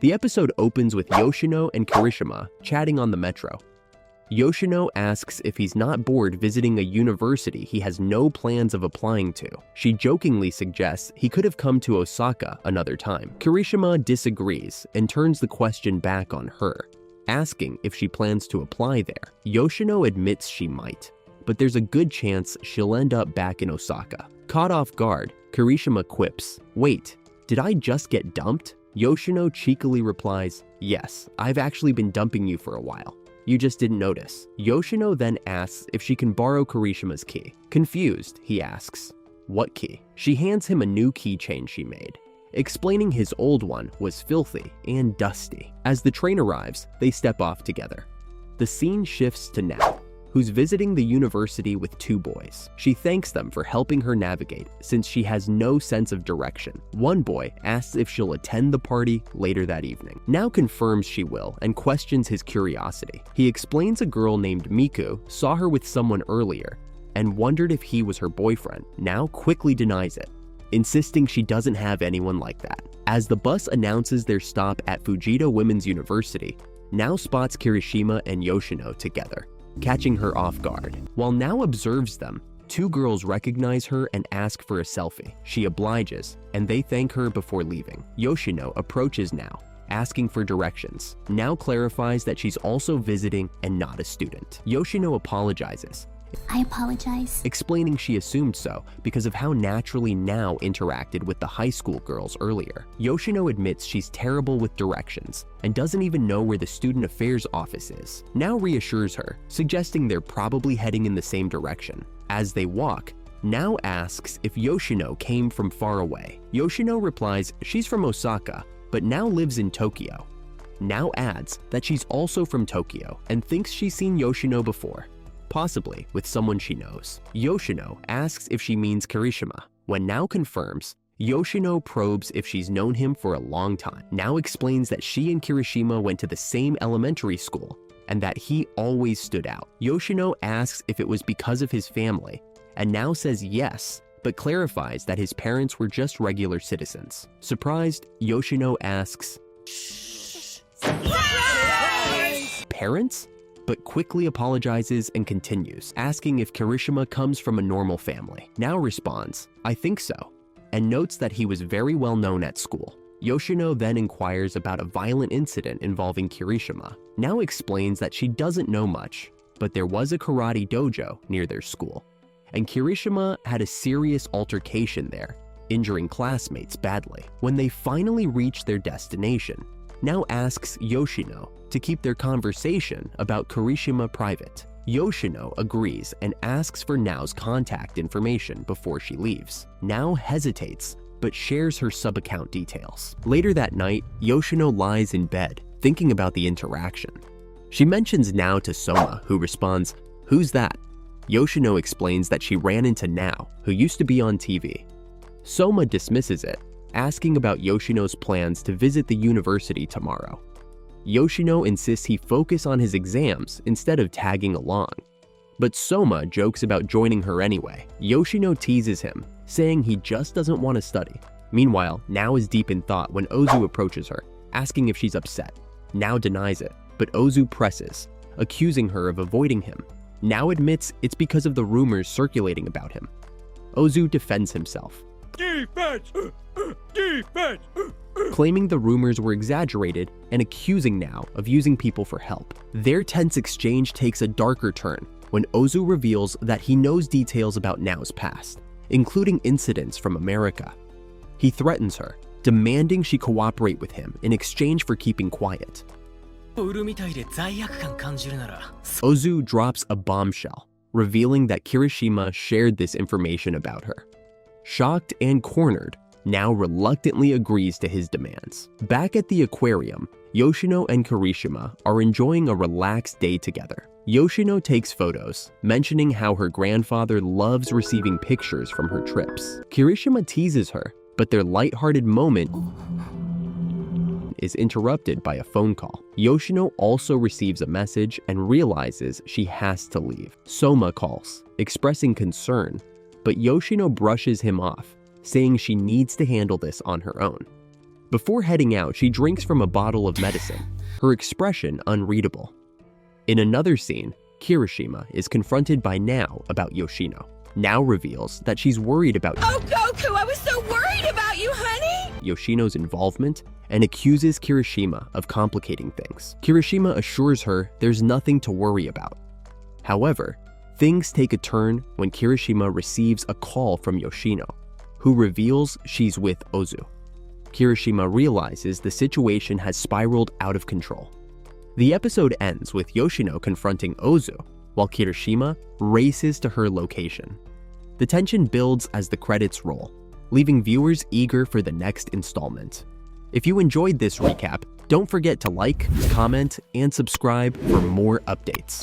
The episode opens with Yoshino and Kirishima chatting on the metro. Yoshino asks if he's not bored visiting a university he has no plans of applying to. She jokingly suggests he could have come to Osaka another time. Kirishima disagrees and turns the question back on her, asking if she plans to apply there. Yoshino admits she might, but there's a good chance she'll end up back in Osaka. Caught off guard, Kirishima quips, "Wait, did I just get dumped?" Yoshino cheekily replies, "Yes, I've actually been dumping you for a while. You just didn't notice." Yoshino then asks if she can borrow Kirishima's key. Confused, he asks, "What key?" She hands him a new keychain she made, explaining his old one was filthy and dusty. As the train arrives, they step off together. The scene shifts to Nao, who's visiting the university with two boys. She thanks them for helping her navigate since she has no sense of direction. One boy asks if she'll attend the party later that evening. Nao confirms she will and questions his curiosity. He explains a girl named Miku saw her with someone earlier and wondered if he was her boyfriend. Nao quickly denies it, insisting she doesn't have anyone like that. As the bus announces their stop at Fujita Women's University, Nao spots Kirishima and Yoshino together, catching her off guard. While Nao observes them, two girls recognize her and ask for a selfie. She obliges, and they thank her before leaving. Yoshino approaches Nao, asking for directions. Nao clarifies that she's also visiting and not a student. Yoshino apologizes, I apologize. explaining she assumed so because of how naturally Nao interacted with the high school girls earlier. Yoshino admits she's terrible with directions and doesn't even know where the student affairs office is. Nao reassures her, suggesting they're probably heading in the same direction. As they walk, Nao asks if Yoshino came from far away. Yoshino replies she's from Osaka, but now lives in Tokyo. Nao adds that she's also from Tokyo and thinks she's seen Yoshino before, possibly with someone she knows. Yoshino asks if she means Kirishima. When Nao confirms, Yoshino probes if she's known him for a long time. Nao explains that she and Kirishima went to the same elementary school and that he always stood out. Yoshino asks if it was because of his family, and Nao says yes, but clarifies that his parents were just regular citizens. Surprised, Yoshino asks, "Parents?" but quickly apologizes and continues, asking if Kirishima comes from a normal family. Nao responds, "I think so," and notes that he was very well known at school. Yoshino then inquires about a violent incident involving Kirishima. Nao explains that she doesn't know much, but there was a karate dojo near their school, and Kirishima had a serious altercation there, injuring classmates badly. When they finally reach their destination, Nao asks Yoshino to keep their conversation about Kirishima private. Yoshino agrees and asks for Nao's contact information before she leaves. Nao hesitates, but shares her sub-account details. Later that night, Yoshino lies in bed, thinking about the interaction. She mentions Nao to Soma, who responds, "Who's that?" Yoshino explains that she ran into Nao, who used to be on TV. Soma dismisses it, asking about Yoshino's plans to visit the university tomorrow. Yoshino insists he focus on his exams instead of tagging along, but Soma jokes about joining her anyway. Yoshino teases him, saying he just doesn't want to study. Meanwhile, Nao is deep in thought when Ozu approaches her, asking if she's upset. Nao denies it, but Ozu presses, accusing her of avoiding him. Nao admits it's because of the rumors circulating about him. Ozu defends himself, "Defense! Defense!" claiming the rumors were exaggerated and accusing Nao of using people for help. Their tense exchange takes a darker turn when Ozu reveals that he knows details about Nao's past, including incidents from America. He threatens her, demanding she cooperate with him in exchange for keeping quiet. Ozu drops a bombshell, revealing that Kirishima shared this information about her. Shocked and cornered, Nao reluctantly agrees to his demands. Back at the aquarium, Yoshino and Kirishima are enjoying a relaxed day together. Yoshino takes photos, mentioning how her grandfather loves receiving pictures from her trips. Kirishima teases her, but their lighthearted moment is interrupted by a phone call. Yoshino also receives a message and realizes she has to leave. Soma calls, expressing concern, but Yoshino brushes him off, saying she needs to handle this on her own. Before heading out, she drinks from a bottle of medicine, her expression unreadable. In another scene, Kirishima is confronted by Nao about Yoshino. Nao reveals that she's worried about Goku, I was so worried about you, honey! Yoshino's involvement and accuses Kirishima of complicating things. Kirishima assures her there's nothing to worry about. However, things take a turn when Kirishima receives a call from Yoshino, who reveals she's with Ozu. Kirishima realizes the situation has spiraled out of control. The episode ends with Yoshino confronting Ozu, while Kirishima races to her location. The tension builds as the credits roll, leaving viewers eager for the next installment. If you enjoyed this recap, don't forget to like, comment, and subscribe for more updates.